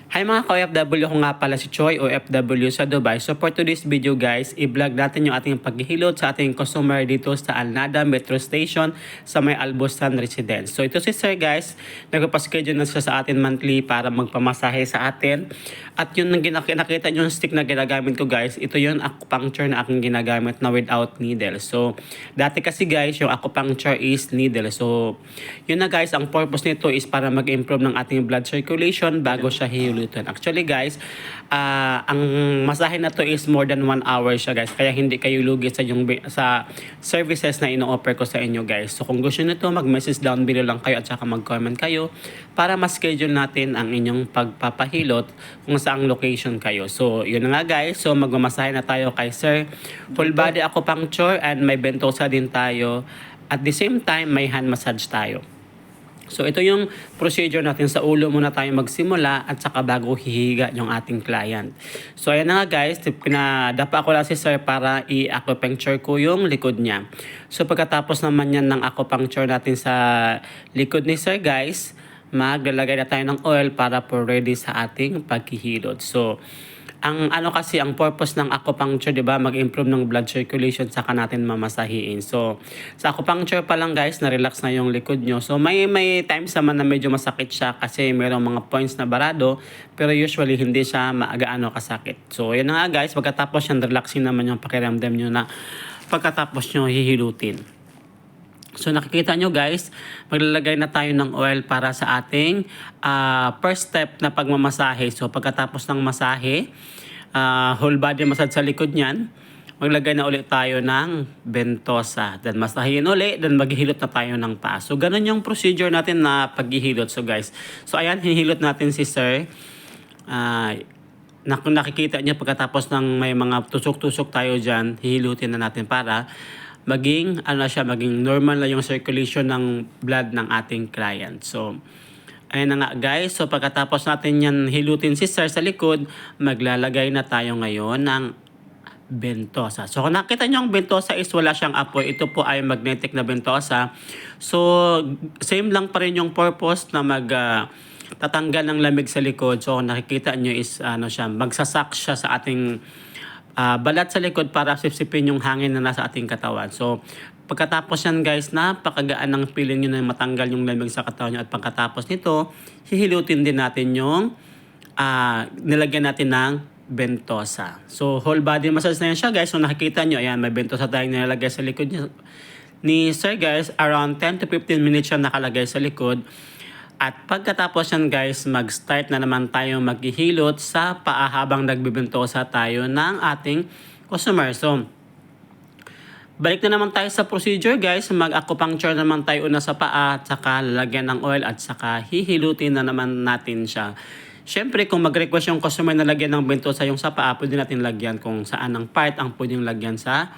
Hi mga ka-OFW, ko nga pala si Choi, OFW sa Dubai. So for today's video guys, i-vlog natin yung ating paghihilot sa ating customer dito sa Alnada Metro Station sa may Albusan Residence. So ito si Sir guys, nagpapaschedule na siya sa atin monthly para magpamasahe sa atin. At yun nang nakita nyo yung stick na ginagamit ko guys, ito yung acupuncture na aking ginagamit na without needle. So dati kasi guys, yung acupuncture is needle. So yun na guys, ang purpose nito is para mag-improve ng ating blood circulation bago siya hihulutin. Actually guys, ang masahe na to is more than 1 hour siya guys. Kaya hindi kayo lugi sa services na ino-offer ko sa inyo guys. So kung gusto nito, mag-message down below lang kayo at saka mag-comment kayo para ma-schedule natin ang inyong pagpapahilot kung saang location kayo. So yun na nga guys. So magmamasahe na tayo kay Sir. Full body acupuncture and may bentosa din tayo. At the same time, may hand massage tayo. So ito yung procedure natin, sa ulo muna tayo magsimula at saka bago hihiga yung ating client. So ayan na nga guys, pinadapa ko lang si Sir para i-acupuncture ko yung likod niya. So pagkatapos naman yan ng acupuncture natin sa likod ni Sir guys, maglalagay na tayo ng oil para po ready sa ating paghihilot. So ang purpose ng acupuncture, 'di ba, mag-improve ng blood circulation saka natin mamasahiin. So sa acupuncture pa lang guys, na-relax na yung likod nyo. So may times naman na medyo masakit siya kasi mayroong mga points na barado, pero usually hindi siya gaano kasakit. So yun na nga guys, pagkatapos yan, relaxing naman yung pakiramdam nyo na pagkatapos nyo hihilutin. So nakikita nyo guys, maglalagay na tayo ng oil para sa ating first step na pagmamasahe. So pagkatapos ng masahe, whole body massage sa likod niyan, maglagay na ulit tayo ng bentosa. Then masahin ulit, then maghihilot na tayo ng paa. So ganun yung procedure natin na paghihilot. So guys, so ayan, hinihilot natin si Sir. Nakikita niyo pagkatapos ng may mga tusok-tusok tayo dyan, hihilutin na natin para maging normal na yung circulation ng blood ng ating client. So ayun na nga guys, so pagkatapos natin yan hilutin si Sir sa likod, maglalagay na tayo ngayon ng bentosa. So kung nakita nyo ang bentosa is wala siyang apoy, ito po ay magnetic na bentosa. So same lang pa rin yung purpose na tatanggal ng lamig sa likod. So nakikita nyo is magsasak siya sa ating balat sa likod para sipsipin yung hangin na nasa ating katawan. So pagkatapos yan guys, napakagaan ng feeling nyo na matanggal yung lamig sa katawan nyo. At pagkatapos nito, hihilutin din natin yung nilagyan natin ng bentosa. So whole body massage na yan siya guys. So nakikita nyo, ayan, may bentosa tayong nilalagay sa likod ni Sir guys. Around 10 to 15 minutes siya nakalagay sa likod. At pagkatapos yan guys, mag-start na naman tayo maghihilot sa paa habang nagbibentosa tayo ng ating customer. So balik na naman tayo sa procedure guys. Mag-acupuncture naman tayo una sa paa, at saka lalagyan ng oil at saka hihilutin na naman natin siya. Siyempre kung mag-request yung customer na lagyan ng bentosa yung sa paa, pwede natin lagyan kung saan ang part ang pwedeng lagyan sa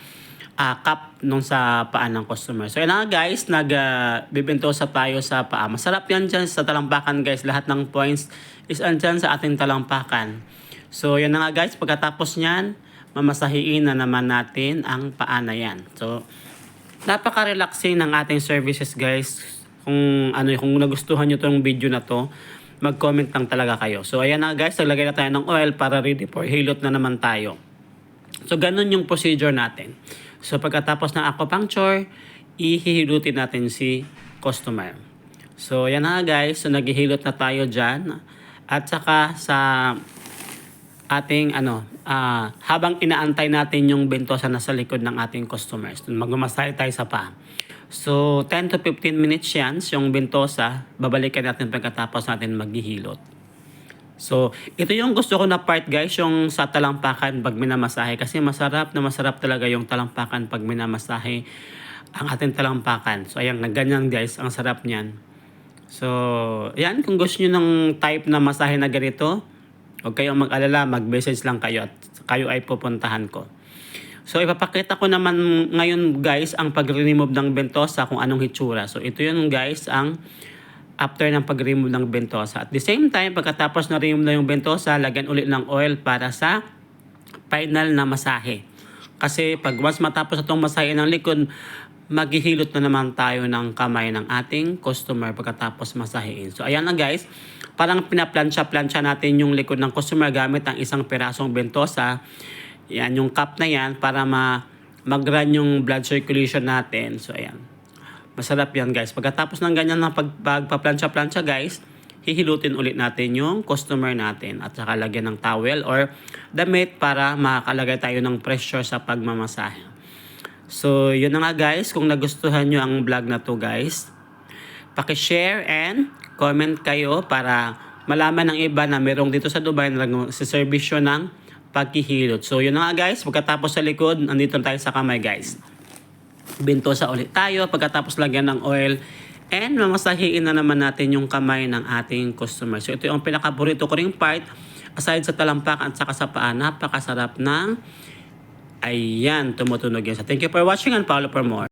cup nung sa paa ng customer. So yun nga guys, nagbibentosa tayo sa paa. Masarap yan dyan sa talampakan guys. Lahat ng points is andyan sa ating talampakan. So yun nga guys, pagkatapos nyan, mamasahiin na naman natin ang paa na yan. So napaka-relaxing ng ating services guys. Kung nagustuhan nyo itong video na to, mag-comment lang talaga kayo. So ayan na guys, naglagay na tayo ng oil para ready for hilot na naman tayo. So ganun yung procedure natin. So pagkatapos ng acupuncture, ihihilutin natin si customer. So yan na guys, so naghihilot na tayo dyan. At saka sa ating habang inaantay natin yung bentosa na sa likod ng ating customers, magmamasahe tayo sa paa. So 10 to 15 minutes yan, yung bentosa, babalikan natin pagkatapos natin maghihilot. So, ito yung gusto ko na part guys, yung sa talampakan pag minamasahe. Kasi masarap talaga yung talampakan pag minamasahe ang ating talampakan. So, ayan, ganyan guys, ang sarap niyan. So, ayan, kung gusto nyo ng type na masahe na ganito, huwag kayong mag-alala, mag-message lang kayo at kayo ay pupuntahan ko. So, ipapakita ko naman ngayon guys ang pag-remove ng bentosa kung anong hitsura. So, ito yun guys ang after ng pag-remove ng bentosa. At the same time, pagkatapos na remove na yung bentosa, lagyan ulit ng oil para sa final na masahe. Kasi pag once matapos itong masahe ng likod, maghihilot na naman tayo ng kamay ng ating customer pagkatapos masahiin. So ayan na guys, parang pinaplansya-plansya natin yung likod ng customer gamit ang isang pirasong bentosa. Yan, yung cup na yan para mag-run yung blood circulation natin. So ayan, masarap yan guys. Pagkatapos ng ganyan na pagpaplansya-plansya guys, hihilutin ulit natin yung customer natin at saka lagyan ng towel or damit para makakalagay tayo ng pressure sa pagmamasahe. So, yun na nga guys. Kung nagustuhan nyo ang vlog na to guys, paki-share and comment kayo para malaman ng iba na merong dito sa Dubai na nagsiservisyo ng paghihilot. So, yun na nga guys. Pagkatapos sa likod, nandito tayo sa kamay guys. Bentosa ulit tayo. Pagkatapos lagyan ng oil and mamasahiin na naman natin yung kamay ng ating customer. So, ito yung pinakaborito ko ring part. Aside sa talampakan at saka sa paa, napakasarap ng ayan, tumutunog yan. So, thank you for watching and follow for more.